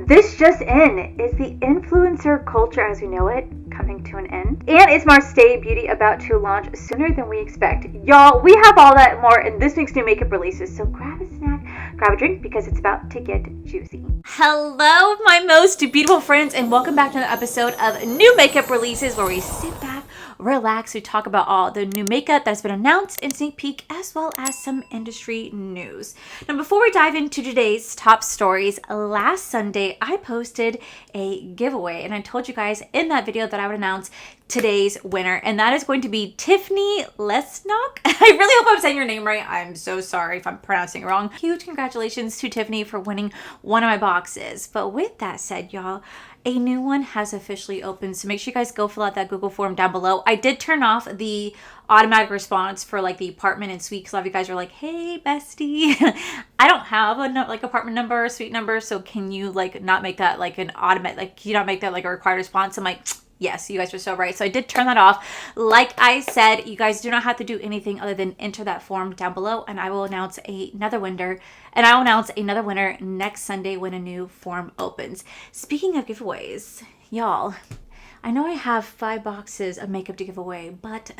This just in, is the influencer culture as we know it coming to an end? And is Marseille Beauty about to launch sooner than we expect? Y'all, we have all that and more in this week's new makeup releases, so grab a snack, grab a drink, because it's about to get juicy. Hello, my most beautiful friends, and welcome back to another episode of New Makeup Releases, where we sit back, relax, we talk about all the new makeup that's been announced in sneak peek, as well as some industry news. Now, before we dive into today's top stories, last Sunday I posted a giveaway, and I told you guys in that video that I would announce today's winner, and that is going to be Tiffany Lesnock. I really hope I'm saying your name right. I'm so sorry if I'm pronouncing it wrong. Huge congratulations to Tiffany for winning one of my boxes. But with that said, y'all, a new one has officially opened, so make sure you guys go fill out that Google form down below. I did turn off the automatic response for like the apartment and suite, because a lot of you guys are like, hey bestie, I don't have a like apartment number or suite number, so can you like not make that like an automatic, like can you not make that like a required response? I'm like, yes, you guys are so right. So I did turn that off. Like I said, you guys do not have to do anything other than enter that form down below, and I will announce another winner. And I will announce another winner next Sunday when a new form opens. Speaking of giveaways, y'all, I know I have 5 boxes of makeup to give away, but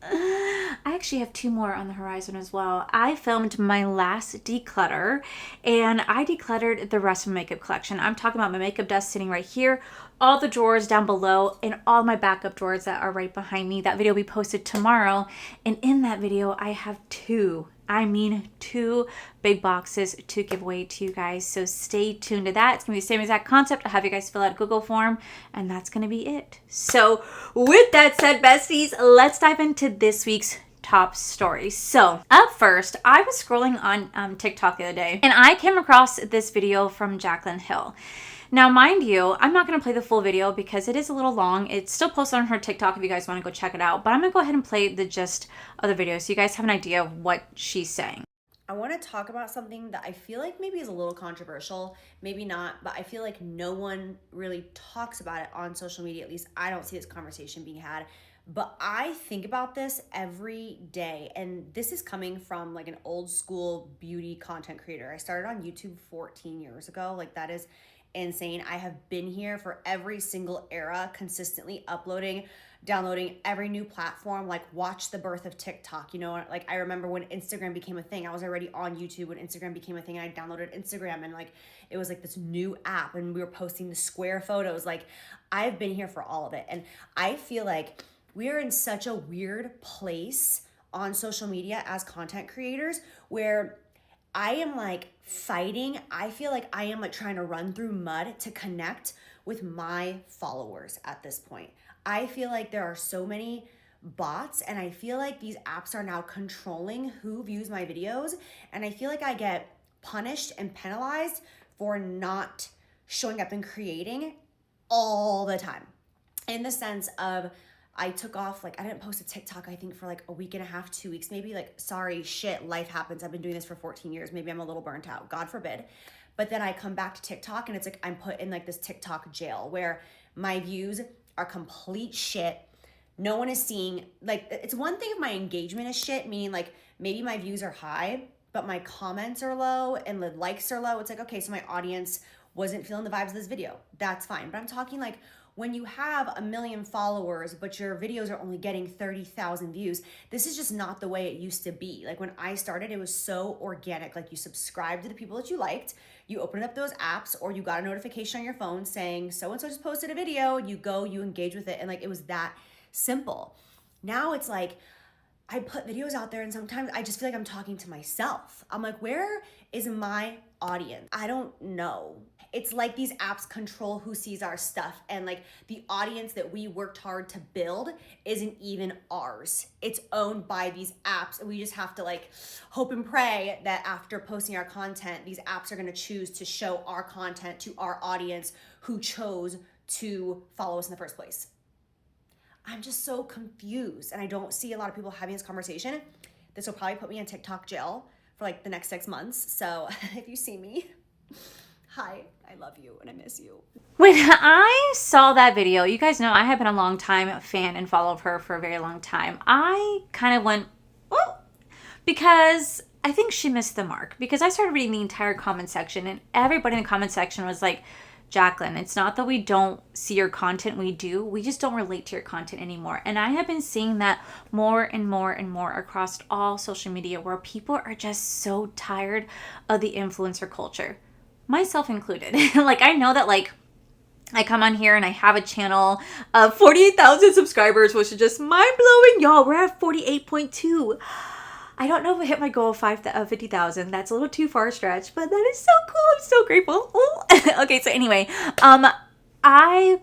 I actually have 2 more on the horizon as well. I filmed my last declutter, and I decluttered the rest of my makeup collection. I'm talking about my makeup desk sitting right here, all the drawers down below, and all my backup drawers that are right behind me. That video will be posted tomorrow, and in that video I have 2 big boxes to give away to you guys, so stay tuned to that. It's gonna be the same exact concept. I'll have you guys fill out a Google form, and that's gonna be it. So with that said, besties, let's dive into this week's top stories. So up first, I was scrolling on TikTok the other day, and I came across this video from Jaclyn Hill. Now, mind you, I'm not going to play the full video because it is a little long. It's still posted on her TikTok if you guys want to go check it out. But I'm going to go ahead and play the gist of the video so you guys have an idea of what she's saying. I want to talk about something that I feel like maybe is a little controversial, maybe not, but I feel like no one really talks about it on social media. At least I don't see this conversation being had. But I think about this every day, and this is coming from like an old school beauty content creator. I started on YouTube 14 years ago. Like, that is insane. I have been here for every single era, consistently uploading, downloading every new platform, like watch the birth of TikTok. You know, like I remember when Instagram became a thing. I was already on YouTube when Instagram became a thing, and I downloaded Instagram, and like it was like this new app, and we were posting the square photos. Like, I've been here for all of it, and I feel like we're in such a weird place on social media as content creators where I am like fighting. I feel like I am like trying to run through mud to connect with my followers at this point. I feel like there are so many bots, and I feel like these apps are now controlling who views my videos. And I feel like I get punished and penalized for not showing up and creating all the time. In the sense of, I took off, like I didn't post a TikTok, I think for like a week and a half, 2 weeks maybe. Like, sorry, shit, life happens. I've been doing this for 14 years. Maybe I'm a little burnt out, God forbid. But then I come back to TikTok, and it's like I'm put in like this TikTok jail where my views are complete shit. No one is seeing, like, it's one thing if my engagement is shit, meaning like maybe my views are high, but my comments are low and the likes are low. It's like, okay, so my audience wasn't feeling the vibes of this video. That's fine. But I'm talking like when you have 1 million followers, but your videos are only getting 30,000 views, this is just not the way it used to be. Like, when I started, it was so organic. Like, you subscribed to the people that you liked, you opened up those apps, or you got a notification on your phone saying so-and-so just posted a video, you go, you engage with it, and like, it was that simple. Now it's like, I put videos out there, and sometimes I just feel like I'm talking to myself. I'm like, where is my audience? I don't know. It's like these apps control who sees our stuff, and like the audience that we worked hard to build isn't even ours. It's owned by these apps, and we just have to like hope and pray that after posting our content, these apps are gonna choose to show our content to our audience who chose to follow us in the first place. I'm just so confused, and I don't see a lot of people having this conversation. This will probably put me in TikTok jail for like the next 6 months. So if you see me, hi, I love you and I miss you. When I saw that video, you guys know I have been a long time fan and follow of her for a very long time. I kind of went, oh, because I think she missed the mark, because I started reading the entire comment section and everybody in the comment section was like, Jacqueline, it's not that we don't see your content, we do. We just don't relate to your content anymore. And I have been seeing that more and more and more across all social media, where people are just so tired of the influencer culture, myself included. Like, I know that, like, I come on here and I have a channel of 48,000 subscribers, which is just mind blowing, y'all. We're at 48.2. I don't know if I hit my goal of 50,000. That's a little too far stretched, but that is so cool. I'm so grateful. Okay, so anyway, I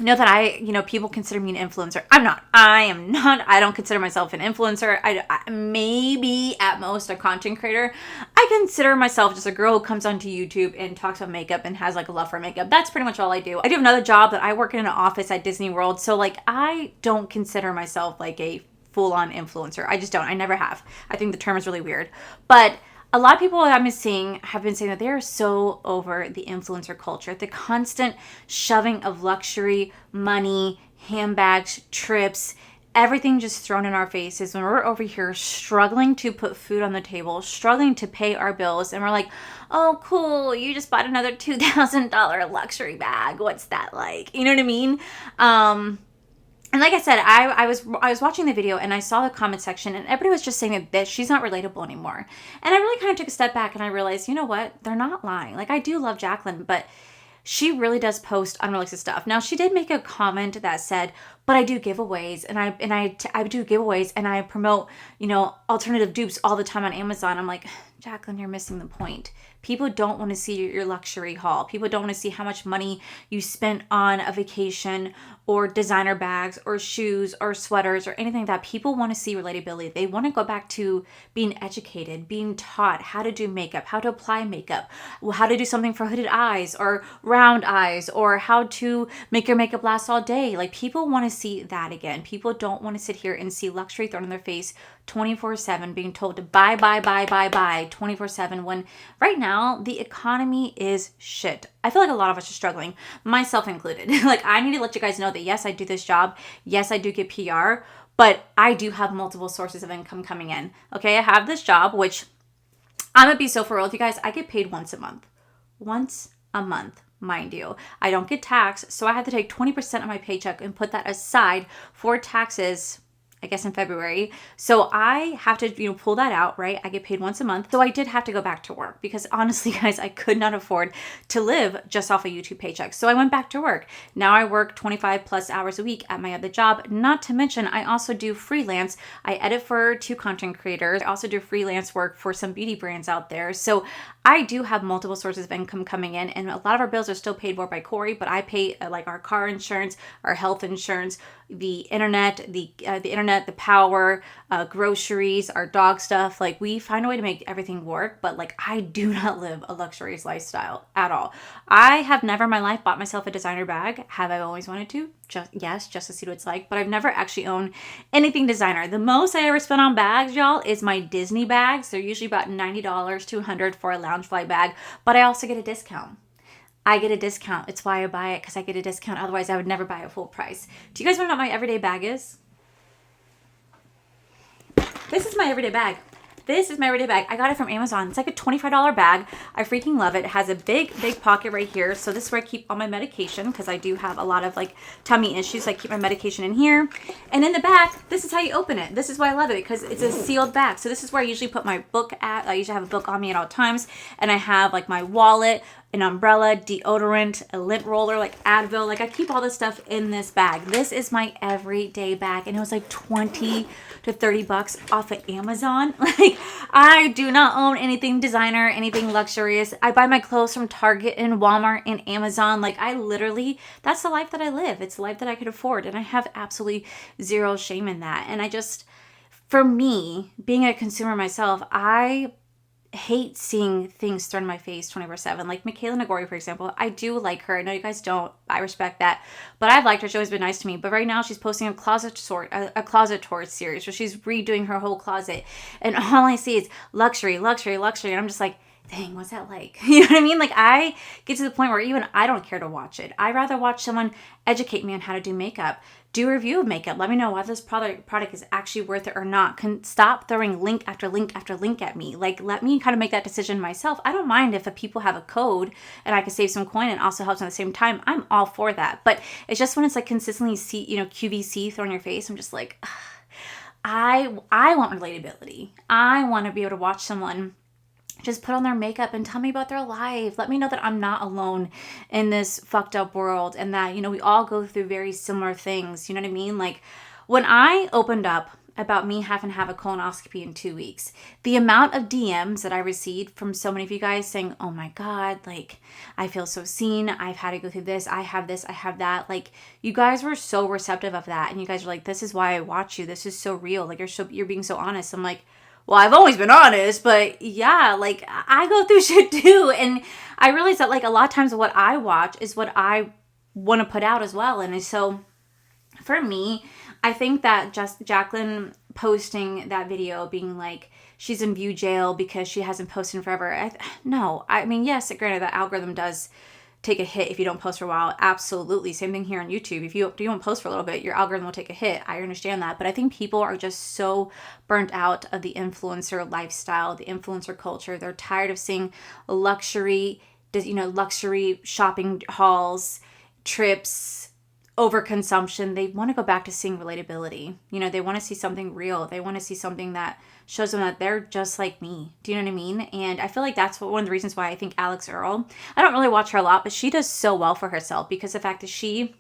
know that people consider me an influencer. I'm not. I am not. I don't consider myself an influencer. I maybe at most a content creator. I consider myself just a girl who comes onto YouTube and talks about makeup and has like a love for makeup. That's pretty much all I do. I do have another job that I work in an office at Disney World. So like, I don't consider myself like a full-on influencer. I just don't. I never have. I think the term is really weird. But a lot of people that I've been seeing have been saying that they are so over the influencer culture. The constant shoving of luxury, money, handbags, trips, everything just thrown in our faces when we're over here struggling to put food on the table, struggling to pay our bills, and we're like, oh, cool, you just bought another $2,000 luxury bag. What's that like? You know what I mean? And like I said, I was watching the video and I saw the comment section and everybody was just saying that she's not relatable anymore. And I really kind of took a step back and I realized, you know what? They're not lying. Like, I do love Jacqueline, but she really does post unrealistic stuff. Now, she did make a comment that said, but I do giveaways and I do giveaways and I promote, alternative dupes all the time on Amazon. I'm like, Jacqueline, you're missing the point. People don't want to see your luxury haul. People don't want to see how much money you spent on a vacation or designer bags or shoes or sweaters or anything like that. People want to see relatability. They want to go back to being educated, being taught how to do makeup, how to apply makeup, how to do something for hooded eyes or round eyes, or how to make your makeup last all day. Like, people want to see that again. People don't want to sit here and see luxury thrown in their face 24/7, being told to buy 24/7, when right now the economy is shit. I feel like a lot of us are struggling, myself included. Like, I need to let you guys know that yes, I do this job. Yes, I do get PR, but I do have multiple sources of income coming in. Okay, I have this job, which I'm gonna be so for real with you guys. I get paid once a month. Once a month. Mind you, I don't get taxed, so I have to take 20% of my paycheck and put that aside for taxes, I guess in February. So I have to, pull that out, right? I get paid once a month. So I did have to go back to work because honestly, guys, I could not afford to live just off a YouTube paycheck. So I went back to work. Now I work 25 plus hours a week at my other job. Not to mention, I also do freelance. I edit for 2 content creators. I also do freelance work for some beauty brands out there. So I do have multiple sources of income coming in, and a lot of our bills are still paid for by Corey, but I pay like our car insurance, our health insurance, the internet, the power, groceries, our dog stuff. Like, we find a way to make everything work, but like, I do not live a luxurious lifestyle at all. I have never in my life bought myself a designer bag. Have I always wanted to? Just to see what it's like, but I've never actually owned anything designer. The most I ever spent on bags, y'all, is my Disney bags. They're usually about $90 to $100 for a Loungefly bag, but I also get a discount. I get a discount. It's why I buy it, because I get a discount. Otherwise, I would never buy it full price. Do you guys want to know what my everyday bag is? This is my everyday bag. I got it from Amazon. It's like a $25 bag. I freaking love it. It has a big pocket right here. So this is where I keep all my medication, because I do have a lot of like tummy issues. So I keep my medication in here. And in the back, this is how you open it. This is why I love it, because it's a sealed bag. So this is where I usually put my book at. I usually have a book on me at all times. And I have like my wallet, an umbrella, deodorant, a lint roller, like Advil. Like, I keep all this stuff in this bag. This is my everyday bag. And it was like 20 to 30 bucks off of Amazon. Like, I do not own anything designer, anything luxurious. I buy my clothes from Target and Walmart and Amazon. Like, I literally, that's the life that I live. It's the life that I could afford. And I have absolutely zero shame in that. And I just, for me, being a consumer myself, I hate seeing things thrown in my face 24/7. Like Michaela Nagori, for example. I do like her. I know you guys don't. I respect that. But I've liked her. She's always been nice to me. But right now she's posting a closet tour series where she's redoing her whole closet. And all I see is luxury. And I'm just like, dang, what's that like? You know what I mean? Like, I get to the point where even I don't care to watch it. I'd rather watch someone educate me on how to do makeup, do a review of makeup. Let me know why this product is actually worth it or not. Stop throwing link after link after link at me. Like, let me kind of make that decision myself. I don't mind if people have a code and I can save some coin and also helps at the same time. I'm all for that. But it's just when it's like consistently QVC thrown in your face, I'm just like, ugh. I want relatability. I want to be able to watch someone just put on their makeup and tell me about their life. Let me know that I'm not alone in this fucked up world and that, we all go through very similar things. You know what I mean? Like, when I opened up about me having to have a colonoscopy in 2 weeks, the amount of DMs that I received from so many of you guys saying, oh my God, like, I feel so seen. I've had to go through this. I have that. Like, you guys were so receptive of that. And you guys were like, this is why I watch you. This is so real. Like, you're being so honest. I'm like, well, I've always been honest, but yeah, like, I go through shit too. And I realize that, like, a lot of times what I watch is what I want to put out as well. And so for me, I think that just Jacqueline posting that video being like, she's in view jail because she hasn't posted in forever. No, I mean, yes, granted, that algorithm does take a hit if you don't post for a while. Absolutely. Same thing here on YouTube. If you don't post for a little bit, your algorithm will take a hit. I understand that. But I think people are just so burnt out of the influencer lifestyle, the influencer culture. They're tired of seeing luxury shopping hauls, trips, overconsumption. They want to go back to seeing relatability. They want to see something real. They want to see something that shows them that they're just like me. Do you know what I mean? And I feel like that's one of the reasons why I think Alex Earl, I don't really watch her a lot, but she does so well for herself because the fact that she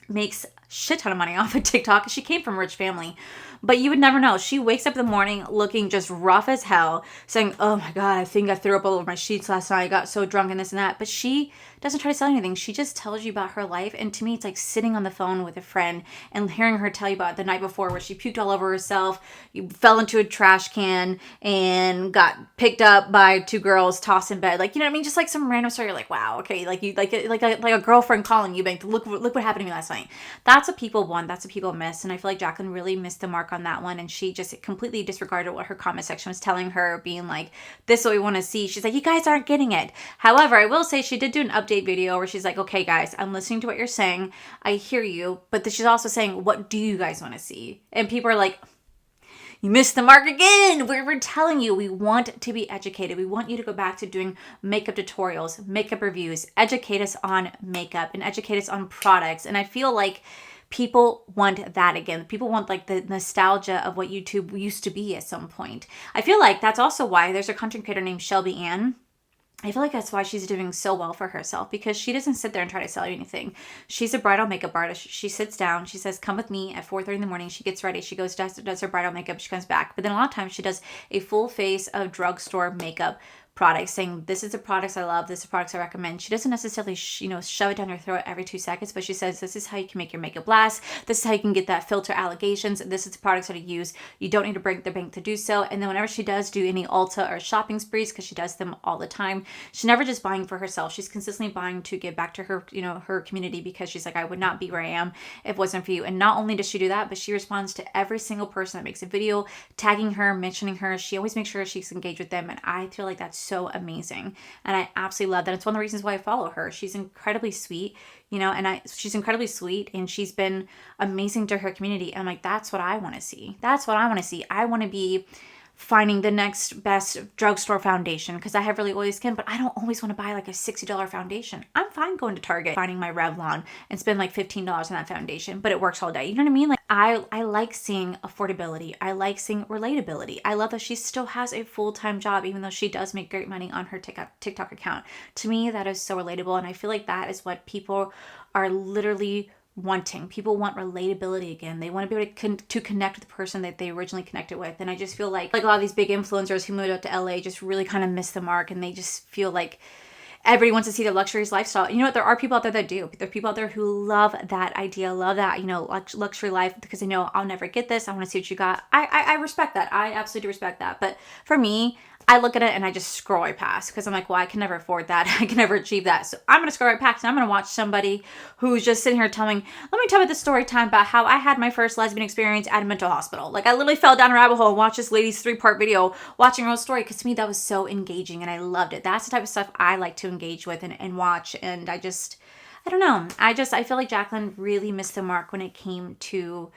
makes a shit ton of money off of TikTok. She came from a rich family, but you would never know. She wakes up in the morning looking just rough as hell, saying, oh my God, I think I threw up all over my sheets last night. I got so drunk and this and that. But she doesn't try to sell anything. She just tells you about her life. And to me, it's like sitting on the phone with a friend and hearing her tell you about the night before where she puked all over herself, you fell into a trash can and got picked up by two girls tossed in bed. Like, you know what I mean? Just like some random story. You're like, wow, okay. Like a girlfriend calling you, like, look what happened to me last night. That's what people want. That's what people miss. And I feel like Jacqueline really missed the mark on that one. And she just completely disregarded what her comment section was telling her, being like, this is what we want to see. She's like, you guys aren't getting it. However, I will say she did do an update video where she's like, okay, guys, I'm listening to what you're saying. I hear you. But she's also saying, what do you guys want to see? And people are like, you missed the mark again. We're telling you, we want to be educated. We want you to go back to doing makeup tutorials, makeup reviews, educate us on makeup and educate us on products. And I feel like people want that again. People want like the nostalgia of what YouTube used to be at some point. I feel like that's also why there's a content creator named Shelby Ann. I feel like that's why she's doing so well for herself, because she doesn't sit there and try to sell you anything. She's a bridal makeup artist. She sits down. She says, come with me at 4:30 in the morning. She gets ready. She goes, does her bridal makeup. She comes back. But then a lot of times she does a full face of drugstore makeup products, saying, this is the products I love, this is the products I recommend. She doesn't necessarily shove it down your throat every 2 seconds, but she says, this is how you can make your makeup last, this is how you can get that filter allegations, this is the products that I use, you don't need to break the bank to do so. And then whenever she does do any Ulta or shopping sprees, because she does them all the time, she's never just buying for herself. She's consistently buying to give back to her her community, because she's like, I would not be where I am if it wasn't for you. And not only does she do that, but she responds to every single person that makes a video, tagging her, mentioning her. She always makes sure she's engaged with them, and I feel like that's so amazing, and I absolutely love that. It's one of the reasons why I follow her. She's incredibly sweet, she's incredibly sweet, and she's been amazing to her community. And I'm like, that's what I want to see. That's what I want to see. I want to be finding the next best drugstore foundation, because I have really oily skin, but I don't always want to buy like a $60 foundation. I'm fine going to Target, finding my Revlon, and spend like $15 on that foundation, but it works all day. You know what I mean? Like, I like seeing affordability. I like seeing relatability. I love that she still has a full-time job, even though she does make great money on her TikTok account. To me, that is so relatable, and I feel like that is what people are literally wanting. People want relatability again. They want to be able to connect with the person that they originally connected with. And I just feel like a lot of these big influencers who moved out to LA just really kind of missed the mark, and they just feel like everybody wants to see their luxurious lifestyle. You know what? There are people out there that do. There are people out there who love that idea, love that, luxury life, because they know, I'll never get this. I want to see what you got. I respect that. I absolutely respect that. But for me, I look at it and I just scroll right past, because I'm like, well, I can never afford that. I can never achieve that. So I'm going to scroll right past, and I'm going to watch somebody who's just sitting here let me tell you the story time about how I had my first lesbian experience at a mental hospital. Like, I literally fell down a rabbit hole and watched this lady's 3-part video watching her own story, because to me that was so engaging and I loved it. That's the type of stuff I like to engage with and watch. And I don't know. I feel like Jacqueline really missed the mark when it came to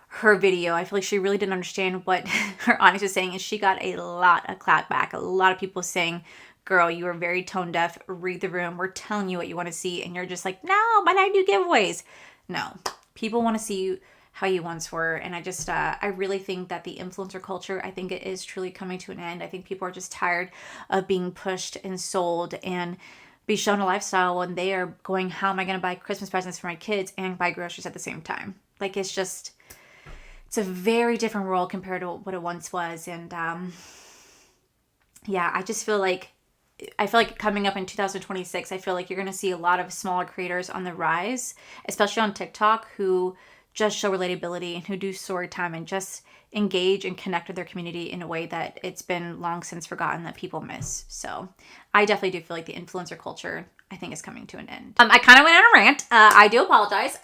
her video. I feel like she really didn't understand what her audience was saying, and she got a lot of clapback. A lot of people saying, girl, you are very tone deaf. Read the room. We're telling you what you want to see. And you're just like, no, but I do giveaways. No, people want to see you how you once were. And I really think that the influencer culture, I think it is truly coming to an end. I think people are just tired of being pushed and sold and be shown a lifestyle when they are going, how am I going to buy Christmas presents for my kids and buy groceries at the same time? Like, it's a very different world compared to what it once was. And yeah, I feel like coming up in 2026, I feel like you're going to see a lot of smaller creators on the rise, especially on TikTok, who just show relatability and who do story time and just engage and connect with their community in a way that it's been long since forgotten that people miss. So I definitely do feel like the influencer culture, I think, is coming to an end. I kind of went on a rant. I do apologize.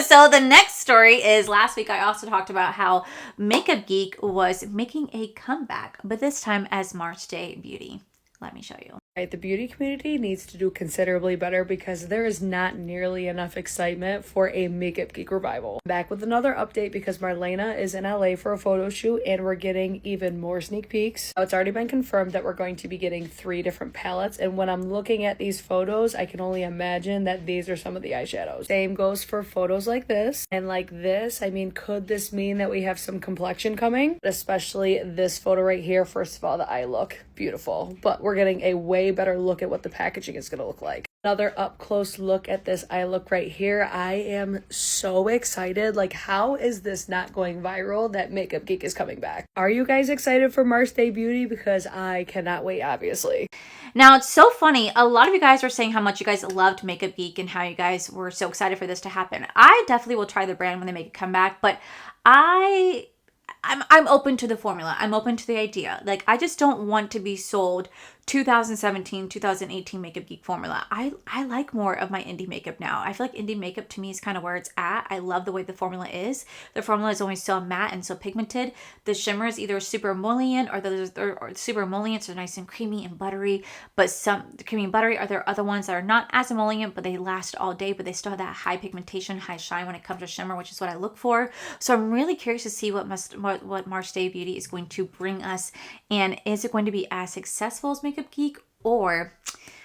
So the next story is, last week I also talked about how Makeup Geek was making a comeback, but this time as March Day Beauty. Let me show you. The beauty community needs to do considerably better because there is not nearly enough excitement for a Makeup Geek revival. Back with another update because Marlena is in LA for a photo shoot and we're getting even more sneak peeks. It's already been confirmed that we're going to be getting 3 different palettes, and when I'm looking at these photos, I can only imagine that these are some of the eyeshadows. Same goes for photos like this and like this. I mean, could this mean that we have some complexion coming? Especially this photo right here. First of all, the eye look beautiful, but we're getting a way better look at what the packaging is going to look like. Another up close look at this eye look right here. I am so excited. Like, how is this not going viral that Makeup Geek is coming back? Are you guys excited for March Day Beauty? Because I cannot wait, obviously. Now, it's so funny. A lot of you guys were saying how much you guys loved Makeup Geek and how you guys were so excited for this to happen. I definitely will try the brand when they make a comeback, but I'm open to the formula. I'm open to the idea. Like, I just don't want to be sold 2017, 2018 Makeup Geek formula. I like more of my indie makeup now. I feel like indie makeup to me is kind of where it's at. I love the way the formula is. The formula is always so matte and so pigmented. The shimmer is either super emollient or super emollients are nice and creamy and buttery, but some creamy and buttery are there other ones that are not as emollient, but they last all day, but they still have that high pigmentation, high shine when it comes to shimmer, which is what I look for. So I'm really curious to see what March Day Beauty is going to bring us, and is it going to be as successful as Makeup Geek, or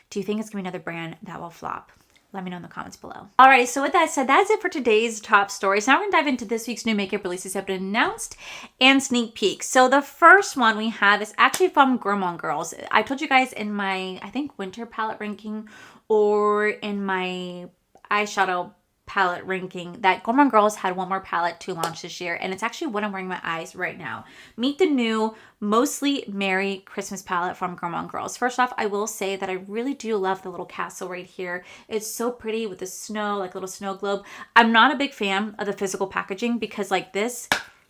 do you think it's going to be another brand that will flop? Let me know in the comments below. Alrighty, so with that said, that's it for today's top stories. Now we're going to dive into this week's new makeup releases that have been announced and sneak peeks. So the first one we have is actually from Gourmand Girls. I told you guys in my, I think, winter palette ranking or in my eyeshadow palette ranking that Gourmand Girls had one more palette to launch this year, and it's actually what I'm wearing my eyes right now. Meet the new Mostly Merry Christmas palette from Gourmand Girls. First off, I will say that I really do love the little castle right here. It's so pretty with the snow, like little snow globe. I'm not a big fan of the physical packaging because like this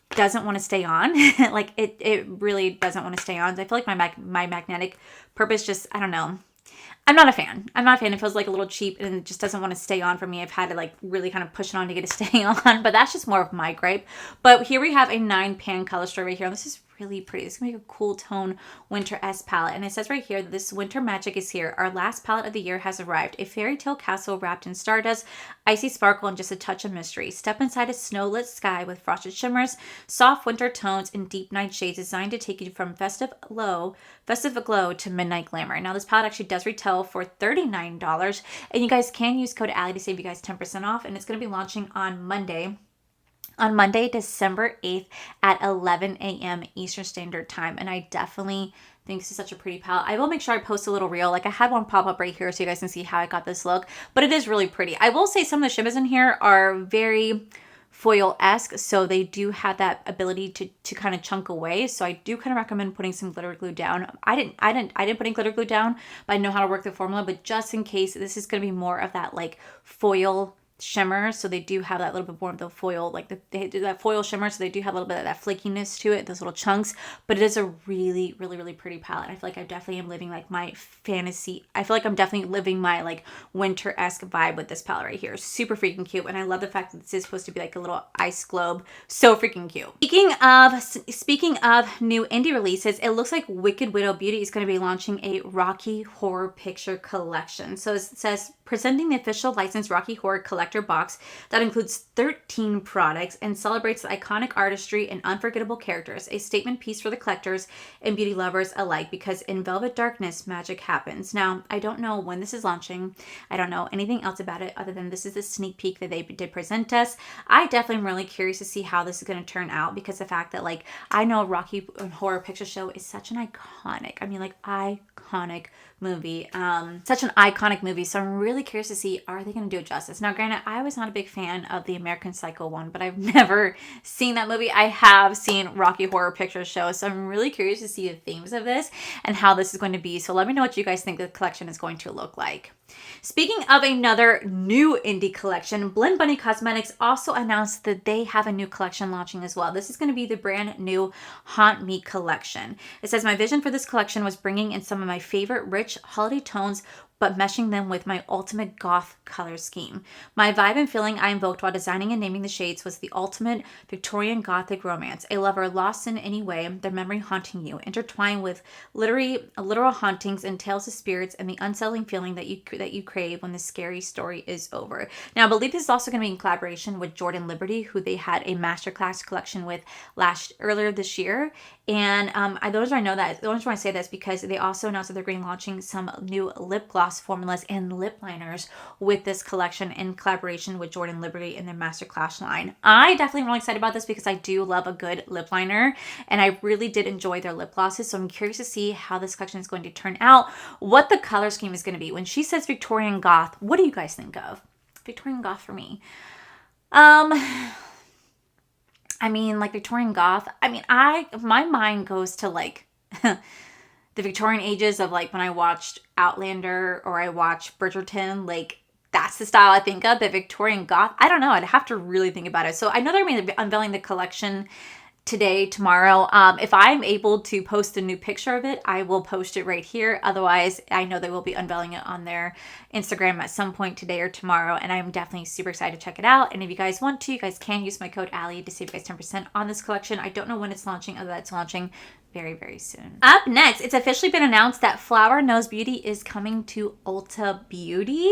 doesn't want to stay on. Like it really doesn't want to stay on. I feel like my magnetic purpose just, I don't know. I'm not a fan. It feels like a little cheap and it just doesn't want to stay on for me. I've had to like really kind of push it on to get it to stay on, but that's just more of my gripe. But here we have a 9-pan color story right here. This is really pretty. This is going to be a cool tone winter-esque palette. And it says right here, this winter magic is here. Our last palette of the year has arrived. A fairy tale castle wrapped in stardust, icy sparkle, and just a touch of mystery. Step inside a snow-lit sky with frosted shimmers, soft winter tones, and deep night shades designed to take you from festive glow to midnight glamour. Now this palette actually does retail for $39, and you guys can use code Allie to save you guys 10% off, and it's going to be launching on Monday, December 8th at 11 a.m. Eastern Standard Time. And I definitely think this is such a pretty palette. I will make sure I post a little reel. Like I had one pop up right here so you guys can see how I got this look. But it is really pretty. I will say some of the shimmers in here are very foil-esque, so they do have that ability to kind of chunk away. So I do kind of recommend putting some glitter glue down. I didn't put any glitter glue down, but I know how to work the formula. But just in case, this is going to be more of that like foil shimmer, so they do have that little bit more of the foil, like they do that foil shimmer, so they do have a little bit of that flakiness to it, those little chunks. But it is a really, really, really pretty palette. I feel like I definitely am living like my fantasy. I feel like I'm definitely living my like winter-esque vibe with this palette right here. Super freaking cute, and I love the fact that this is supposed to be like a little ice globe. So freaking cute. Speaking of new indie releases, it looks like Wicked Widow Beauty is going to be launching a Rocky Horror Picture Collection. So it says, presenting the official licensed Rocky Horror Collector box that includes 13 products and celebrates the iconic artistry and unforgettable characters, a statement piece for the collectors and beauty lovers alike, because in Velvet Darkness, magic happens. Now, I don't know when this is launching. I don't know anything else about it other than this is the sneak peek that they did present us. I definitely am really curious to see how this is going to turn out, because the fact that like I know Rocky Horror Picture Show is such an iconic, iconic movie, such an iconic movie. So I'm really curious to see, are they going to do it justice? Now, granted, I was not a big fan of the American Psycho one, but I've never seen that movie. I have seen Rocky Horror Picture Show, so I'm really curious to see the themes of this and how this is going to be. So let me know what you guys think the collection is going to look like. Speaking of another new indie collection, Blend Bunny Cosmetics also announced that they have a new collection launching as well. This is going to be the brand new Haunt Me collection. It says, my vision for this collection was bringing in some of my favorite rich holiday tones, but meshing them with my ultimate goth color scheme. My vibe and feeling I invoked while designing and naming the shades was the ultimate Victorian Gothic romance, a lover lost in any way, their memory haunting you, intertwined with literal hauntings and tales of spirits and the unsettling feeling that you crave when the scary story is over. Now, I believe this is also going to be in collaboration with Jordan Liberty, who they had a masterclass collection with earlier this year. And the only reason I say this because they also announced that they're going to be launching some new lip gloss formulas and lip liners with this collection in collaboration with Jordan Liberty in their masterclass line. I definitely am really excited about this because I do love a good lip liner, and I really did enjoy their lip glosses. So I'm curious to see how this collection is going to turn out, what the color scheme is going to be. When she says Victorian Goth, what do you guys think of? Victorian Goth for me. Like Victorian Goth, my mind goes to like the Victorian ages of like when I watched Outlander or I watched Bridgerton, like that's the style I think of. But Victorian Goth, I don't know. I'd have to really think about it. So I know they're going to be unveiling the collection today, tomorrow. If I'm able to post a new picture of it, I will post it right here. Otherwise, I know they will be unveiling it on their Instagram at some point today or tomorrow, and I'm definitely super excited to check it out. And if you guys want to, you guys can use my code Allie to save you guys 10% on this collection. I don't know when it's launching, other than it's launching very, very soon. Up next, it's officially been announced that Flower Knows Beauty is coming to Ulta Beauty.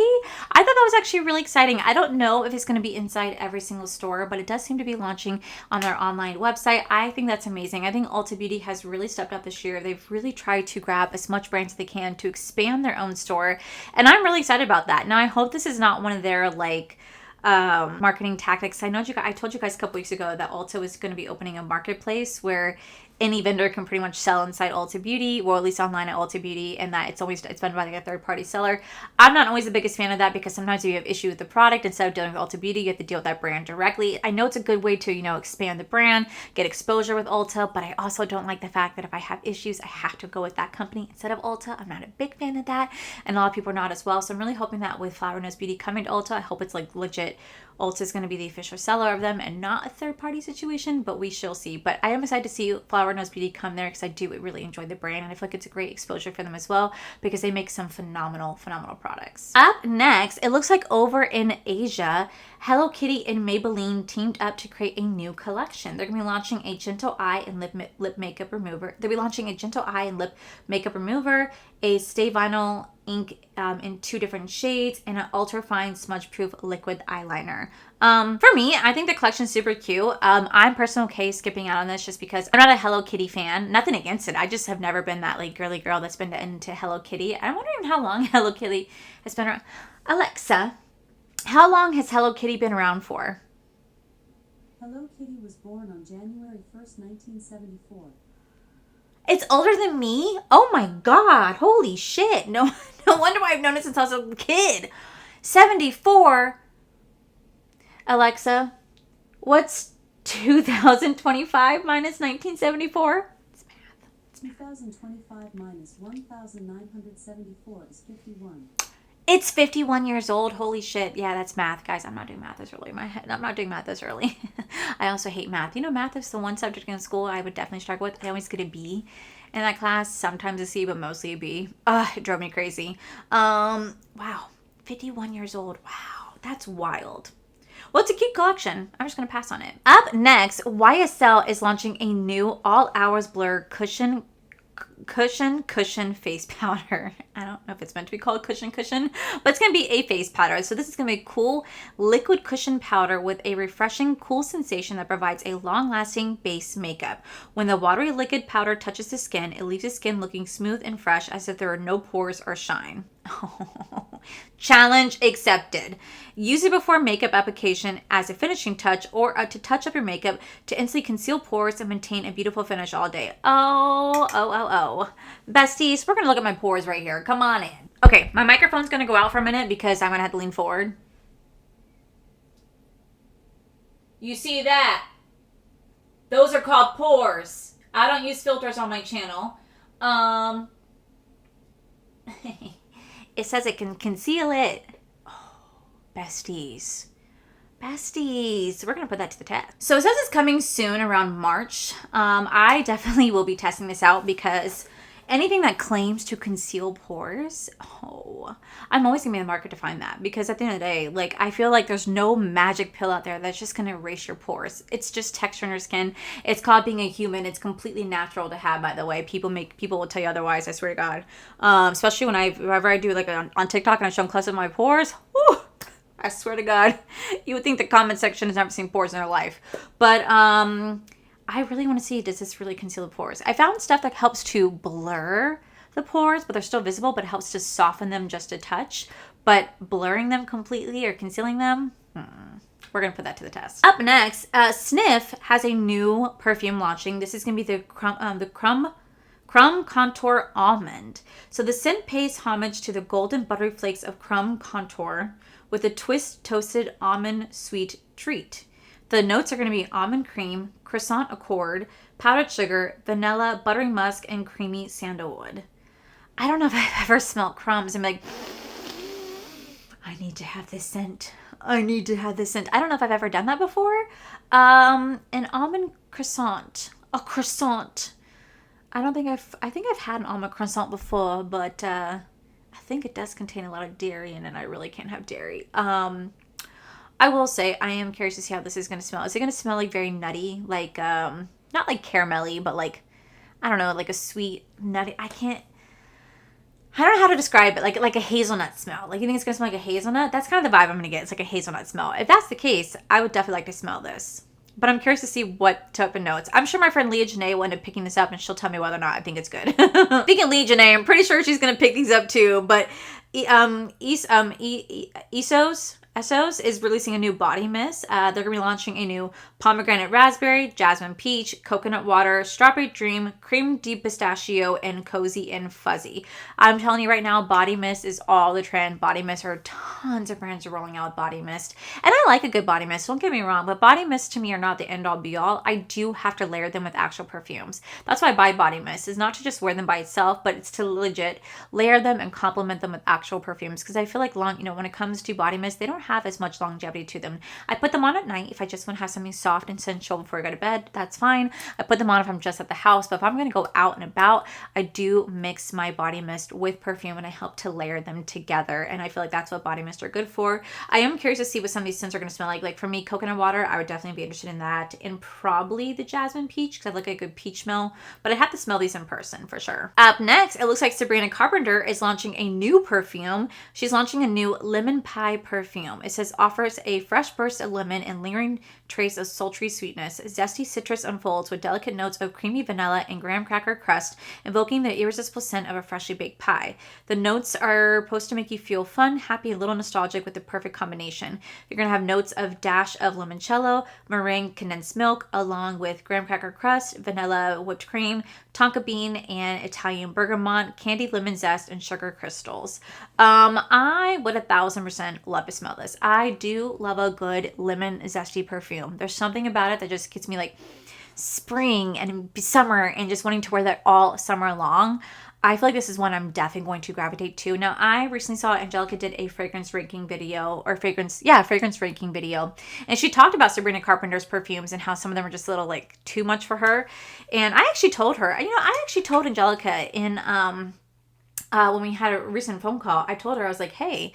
I thought that was actually really exciting. I don't know if it's going to be inside every single store, but it does seem to be launching on their online website. I think that's amazing. I think Ulta Beauty has really stepped up this year. They've really tried to grab as much brands as they can to expand their own store, and I'm really excited about that. Now, I hope this is not one of their like marketing tactics. I told you guys a couple weeks ago that Ulta was going to be opening a marketplace where any vendor can pretty much sell inside Ulta Beauty, or at least online at Ulta Beauty, and that it's done by like a third-party seller. I'm not always the biggest fan of that because sometimes if you have issue with the product, instead of dealing with Ulta Beauty, you have to deal with that brand directly. I know it's a good way to, expand the brand, get exposure with Ulta, but I also don't like the fact that if I have issues, I have to go with that company instead of Ulta. I'm not a big fan of that, and a lot of people are not as well. So I'm really hoping that with Flower Knows Beauty coming to Ulta, I hope it's like legit Ulta is going to be the official seller of them and not a third-party situation, but we shall see. But I am excited to see Flower Knows Beauty come there because I do really enjoy the brand, and I feel like it's a great exposure for them as well because they make some phenomenal products. Up next, it looks like over in Asia, Hello Kitty and Maybelline teamed up to create a new collection. They're going to be launching a gentle eye and lip makeup remover. They'll be launching a gentle eye and lip makeup remover, a Stay Vinyl ink in 2 different shades, and an ultra fine smudge proof liquid eyeliner. For me, I think the collection's super cute. I'm personally okay skipping out on this just because I'm not a Hello Kitty fan. Nothing against it. I just have never been that like girly girl that's been into Hello Kitty. I'm wondering how long Hello Kitty has been around. Alexa, how long has Hello Kitty been around for? Hello Kitty was born on January 1st, 1974. It's older than me? Oh my god, holy shit. No wonder why I've known it since I was a kid. 74? Alexa, what's 2025 minus 1974? It's math. 2025 minus 1974 is 51. It's 51 years old. Holy shit. Yeah, that's math. Guys, I'm not doing math this early. I'm not doing math this early. I also hate math. You know, math is the one subject in school I would definitely struggle with. I always get a B in that class. Sometimes a C, but mostly a B. It drove me crazy. Wow. 51 years old. Wow. That's wild. Well, it's a cute collection. I'm just going to pass on it. Up next, YSL is launching a new all hours blur cushion face powder. I don't know if it's meant to be called cushion, but it's going to be a face powder. So this is going to be a cool liquid cushion powder with a refreshing, cool sensation that provides a long-lasting base makeup. When the watery liquid powder touches the skin, it leaves the skin looking smooth and fresh as if there are no pores or shine. Challenge accepted. Use it before makeup application as a finishing touch or to touch up your makeup to instantly conceal pores and maintain a beautiful finish all day. Oh. Besties, we're going to look at my pores right here. Come on in. Okay, my microphone's going to go out for a minute because I'm going to have to lean forward. You see that? Those are called pores. I don't use filters on my channel. It says it can conceal it. Oh, besties. We're going to put that to the test. So it says it's coming soon around March. I definitely will be testing this out because anything that claims to conceal pores, I'm always going to be in the market to find that because at the end of the day, like, I feel like there's no magic pill out there that's just going to erase your pores. It's just texture in your skin. It's called being a human. It's completely natural to have, by the way. People will tell you otherwise, I swear to God. Especially whenever I do like on TikTok and I show them close up my pores. Whew, I swear to God, you would think the comment section has never seen pores in their life. But I really want to see, does this really conceal the pores? I found stuff that helps to blur the pores, but they're still visible, but it helps to soften them just a touch. But blurring them completely or concealing them, we're going to put that to the test. Up next, Sniff has a new perfume launching. This is going to be the Crumb Contour Almond. So the scent pays homage to the golden buttery flakes of crumb contour with a twist toasted almond sweet treat. The notes are going to be almond cream, croissant accord, powdered sugar, vanilla, buttery musk, and creamy sandalwood. I don't know if I've ever smelled crumbs. I'm like, I need to have this scent. I don't know if I've ever done that before. An almond croissant. A croissant. I think I've had an almond croissant before, but I think it does contain a lot of dairy in it. I really can't have dairy. I will say I am curious to see how this is going to smell. Is it going to smell like very nutty, like not like caramelly, but like, I don't know, like a sweet nutty? I don't know how to describe it. Like a hazelnut smell. Like, you think it's going to smell like a hazelnut? That's kind of the vibe I'm going to get. It's like a hazelnut smell. If that's the case, I would definitely like to smell this. But I'm curious to see what type of notes. I'm sure my friend Leah Janae will end up picking this up and she'll tell me whether or not I think it's good. Speaking of Leah Janae, I'm pretty sure she's going to pick these up too. But Essos is releasing a new body mist. They're going to be launching a new pomegranate raspberry, jasmine peach, coconut water, strawberry dream, cream deep pistachio, and cozy and fuzzy. I'm telling you right now, body mist is all the trend. Body mist are tons of brands are rolling out with body mist. And I like a good body mist, don't get me wrong, but body mist to me are not the end all be all. I do have to layer them with actual perfumes. That's why I buy body mist, is not to just wear them by itself, but it's to legit layer them and complement them with actual perfumes. Because I feel like when it comes to body mist, they don't have as much longevity to them. I put them on at night if I just want to have something soft and sensual before I go to bed. That's fine. I put them on if I'm just at the house, but if I'm going to go out and about, I do mix my body mist with perfume and I help to layer them together. And I feel like that's what body mist are good for. I am curious to see what some of these scents are going to smell like. Like for me, coconut water, I would definitely be interested in that, and probably the jasmine peach because I like a good peach smell, but I have to smell these in person for sure. Up next, it looks like Sabrina Carpenter is launching a new perfume. She's launching a new lemon pie perfume. It says offers a fresh burst of lemon and lingering trace of sultry sweetness. Zesty citrus unfolds with delicate notes of creamy vanilla and graham cracker crust, invoking the irresistible scent of a freshly baked pie. The notes are supposed to make you feel fun, happy, and a little nostalgic with the perfect combination. You're going to have notes of dash of limoncello, meringue, condensed milk, along with graham cracker crust, vanilla whipped cream, tonka bean, and Italian bergamot, candied lemon zest, and sugar crystals. I would 1,000% love to smell this. I do love a good lemon zesty perfume. There's something about it that just gets me like spring and summer and just wanting to wear that all summer long, I feel like this is one I'm definitely going to gravitate to. Now, I recently saw Angelica did a fragrance ranking video, fragrance ranking video. And she talked about Sabrina Carpenter's perfumes and how some of them are just a little like too much for her. And I actually told her, I actually told Angelica in, when we had a recent phone call, I told her, I was like, hey,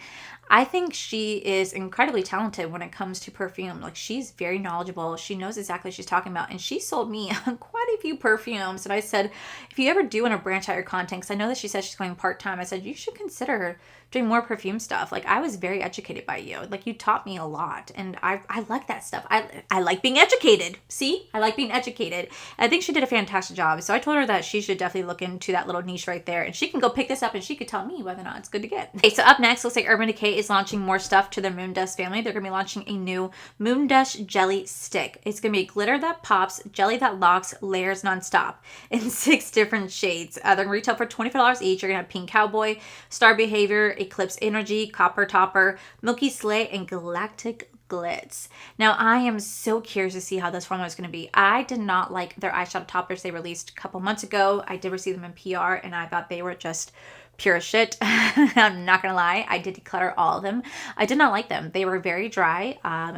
I think she is incredibly talented when it comes to perfume. Like, she's very knowledgeable. She knows exactly what she's talking about. And she sold me quite a few perfumes. And I said, if you ever do want to branch out your content, because I know that she said she's going part-time, I said, you should consider doing more perfume stuff. Like, I was very educated by you. Like, you taught me a lot. And I like that stuff. I like being educated. See? I like being educated. I think she did a fantastic job. So I told her that she should definitely look into that little niche right there. And she can go pick this up and she could tell me whether or not it's good to get. Okay, so up next, looks like Urban Decay is launching more stuff to their Moon Dust family. They're going to be launching a new Moon Dust Jelly Stick. It's going to be glitter that pops, jelly that locks, layers nonstop in 6 different shades. They're going to retail for $25 each. You're going to have Pink Cowboy, Star Behavior, Eclipse Energy, Copper Topper, Milky Slay, and Galactic Glitz. Now, I am so curious to see how this formula is going to be. I did not like their eyeshadow toppers they released a couple months ago. I did receive them in PR, and I thought they were just pure shit. I'm not gonna lie, I did declutter all of them. I did not like them. They were very dry.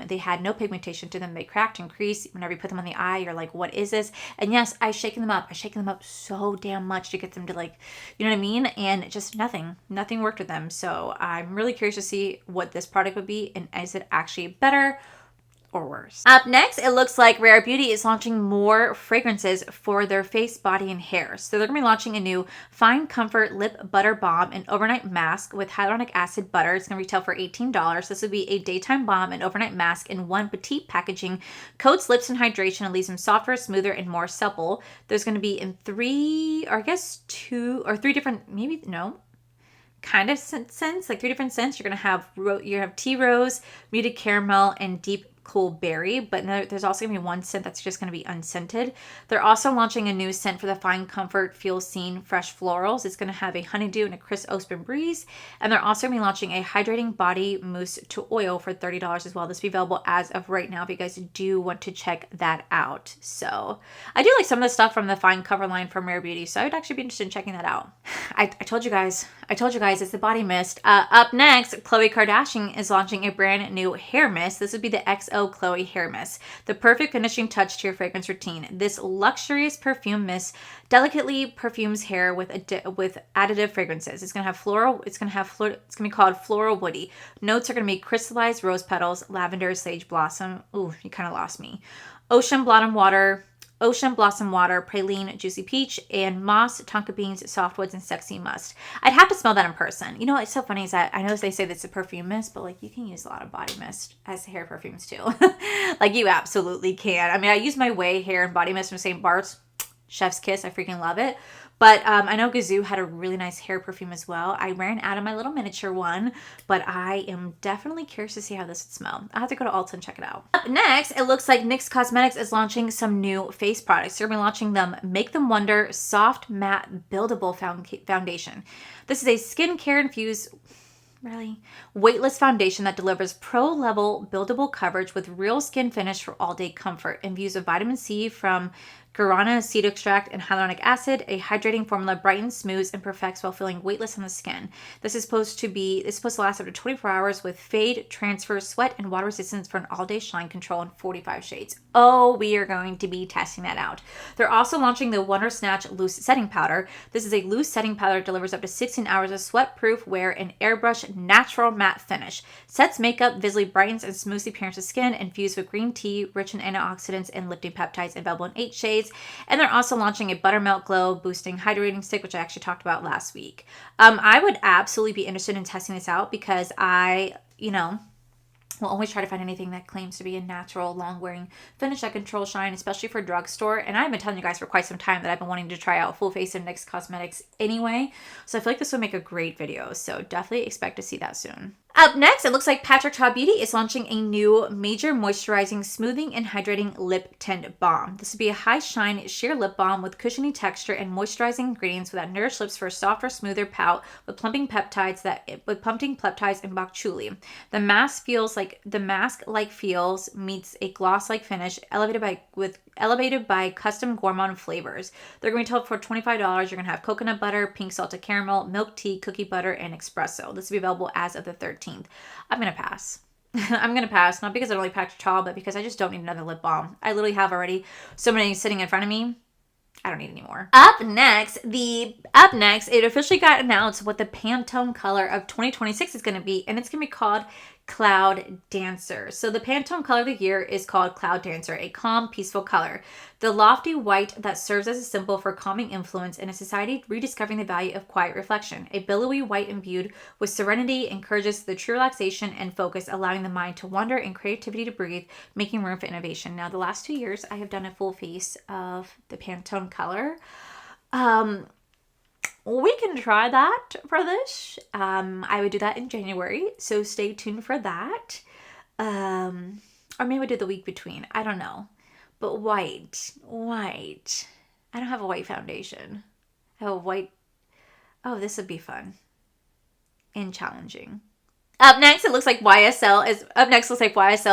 They had no pigmentation to them. They cracked and creased. Whenever you put them on the eye, you're like, what is this? And yes, I shaken them up. I shaken them up so damn much to get them to, like, you know what I mean? And just nothing worked with them. So I'm really curious to see what this product would be, and is it actually better or worse. Up next, it looks like Rare Beauty is launching more fragrances for their face, body, and hair. So they're going to be launching a new Fine Comfort Lip Butter Balm and Overnight Mask with hyaluronic acid butter. It's going to retail for $18. This would be a daytime balm and overnight mask in one petite packaging. Coats lips in hydration and leaves them softer, smoother, and more supple. There's going to be in 3 different, kind of scents, like 3 different scents. You're going to have tea rose, muted caramel, and deep cool berry, but there's also gonna be one scent that's just gonna be unscented. They're also launching a new scent for the Fine Comfort Feel Seen Fresh Florals. It's gonna have a honeydew and a crisp open breeze, and they're also gonna be launching a hydrating body mousse to oil for $30 as well. This will be available as of right now if you guys do want to check that out. So I do like some of the stuff from the Fine Cover line from Rare Beauty, so I would actually be interested in checking that out. I told you guys it's the body mist. Up next, Khloe Kardashian is launching a brand new hair mist. This would be the XO Khloe Hair Mist, the perfect finishing touch to your fragrance routine. This luxurious perfume mist delicately perfumes hair with additive fragrances. It's gonna be called Floral Woody. Notes are gonna be crystallized rose petals, lavender, sage blossom. Ooh, you kind of lost me. Ocean Blossom Water, praline, juicy peach, and moss, tonka beans, softwoods, and sexy musk. I'd have to smell that in person. You know what's so funny is that I know they say that's a perfume mist, but like you can use a lot of body mist as hair perfumes too. Like you absolutely can. I mean, I use my Way hair and body mist from St. Bart's. Chef's kiss. I freaking love it. But I know Gazoo had a really nice hair perfume as well. I ran out of my little miniature one, but I am definitely curious to see how this would smell. I'll have to go to Ulta and check it out. Up next, it looks like NYX Cosmetics is launching some new face products. They're going to be launching them Make Them Wonder Soft Matte Buildable Foundation. This is a skincare infused weightless foundation that delivers pro-level buildable coverage with real skin finish for all-day comfort. Infused with vitamin C from guarana seed extract and hyaluronic acid, a hydrating formula brightens, smooths, and perfects while feeling weightless on the skin. This is supposed to last up to 24 hours with fade, transfer, sweat, and water resistance for an all-day shine control in 45 shades. Oh, we are going to be testing that out. They're also launching the Wonder Snatch Loose Setting Powder. This is a loose setting powder that delivers up to 16 hours of sweat-proof wear and airbrush natural matte finish. Sets makeup, visibly brightens, and smooths the appearance of skin, infused with green tea, rich in antioxidants and lifting peptides, available in 8 shades. And they're also launching a Buttermilk Glow Boosting Hydrating Stick, which I actually talked about last week. I would absolutely be interested in testing this out because I will always try to find anything that claims to be a natural, long-wearing finish that controls shine, especially for drugstore. And I've been telling you guys for quite some time that I've been wanting to try out full face of NYX Cosmetics anyway. So I feel like this would make a great video. So definitely expect to see that soon. Up next, it looks like Patrick Ta Beauty is launching a new major moisturizing, smoothing, and hydrating lip tint balm. This would be a high shine sheer lip balm with cushiony texture and moisturizing ingredients that nourish lips for a softer, smoother pout with pumping peptides and bok chouli. The mask like feels meets a gloss like finish, elevated with elevated by custom gourmand flavors. They're going to retail for $25. You're going to have coconut butter, pink salted caramel, milk tea, cookie butter, and espresso. This will be available as of the 13th. I'm going to pass. I'm going to pass, not because I don't like Patrick Chal, but because I just don't need another lip balm. I literally have already so many sitting in front of me. I don't need any more. Up next, it officially got announced what the Pantone color of 2026 is going to be, and it's going to be called Cloud Dancer. So the Pantone color of the year is called Cloud Dancer, a calm, peaceful color. The lofty white that serves as a symbol for calming influence in a society rediscovering the value of quiet reflection. A billowy white imbued with serenity encourages the true relaxation and focus, allowing the mind to wander and creativity to breathe, making room for innovation. Now, the last 2 years, I have done a full face of the Pantone color. We can try that for this. I would do that in January, so stay tuned for that. Or maybe we do the week between. I don't know. But white. I don't have a white foundation. I have a white. Oh, this would be fun and challenging. Up next, looks like YSL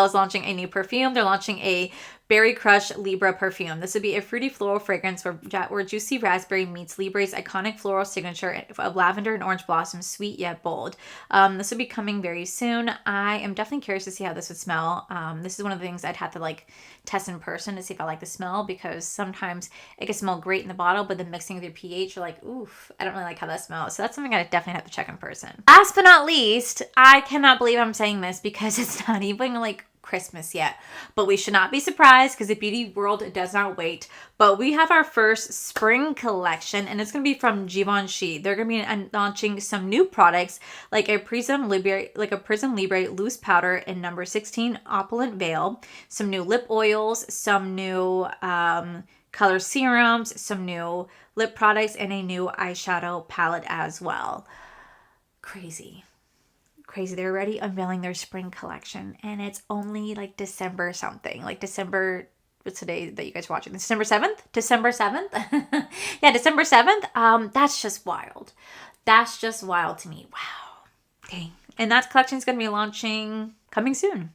is launching a new perfume. They're launching a Berry Crush Libra perfume. This would be a fruity floral fragrance where juicy raspberry meets Libra's iconic floral signature of lavender and orange blossoms, sweet yet bold. This will be coming very soon. I am definitely curious to see how this would smell. This is one of the things I'd have to like test in person to see if I like the smell, because sometimes it can smell great in the bottle, but then mixing with your pH, you're like, oof, I don't really like how that smells. So that's something I definitely have to check in person. Last but not least, I cannot believe I'm saying this because it's not even like Christmas yet, but we should not be surprised because the beauty world does not wait. But we have our first spring collection, and it's going to be from Givenchy. They're going to be launching some new products like a Prism Libre loose powder in number 16 opulent veil, some new lip oils, some new color serums, some new lip products, and a new eyeshadow palette as well. Crazy. They're already unveiling their spring collection, and it's only like December something, like December, what's today that you guys are watching? December 7th? Yeah, December 7th. That's just wild. That's just wild to me. Wow. Dang. And that collection is going to be launching coming soon.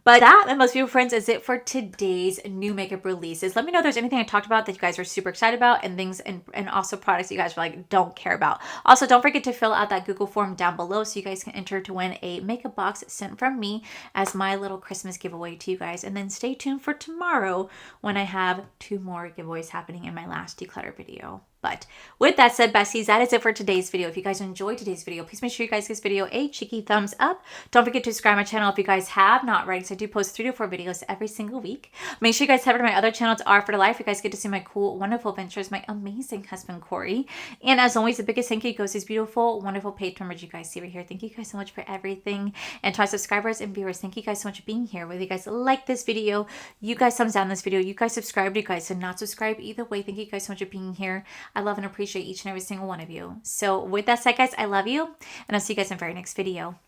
But that, my most beautiful friends, is it for today's new makeup releases. Let me know if there's anything I talked about that you guys are super excited about, and things and also products that you guys are like don't care about. Also, don't forget to fill out that Google form down below so you guys can enter to win a makeup box sent from me as my little Christmas giveaway to you guys. And then stay tuned for tomorrow when I have 2 more giveaways happening in my last declutter video. But with that said, besties, that is it for today's video. If you guys enjoyed today's video, please make sure you guys give this video a cheeky thumbs up. Don't forget to subscribe to my channel if you guys have not already, because I do post 3 to 4 videos every single week. Make sure you guys head over to my other channel, to R for the Life. You guys get to see my cool, wonderful adventures, my amazing husband, Corey. And as always, the biggest thank you goes to these beautiful, wonderful paid members you guys see right here. Thank you guys so much for everything. And to my subscribers and viewers, thank you guys so much for being here. Whether you guys like this video, you guys thumbs down this video, you guys subscribe, you guys did not subscribe, either way, thank you guys so much for being here. I love and appreciate each and every single one of you. So with that said, guys, I love you, and I'll see you guys in the very next video.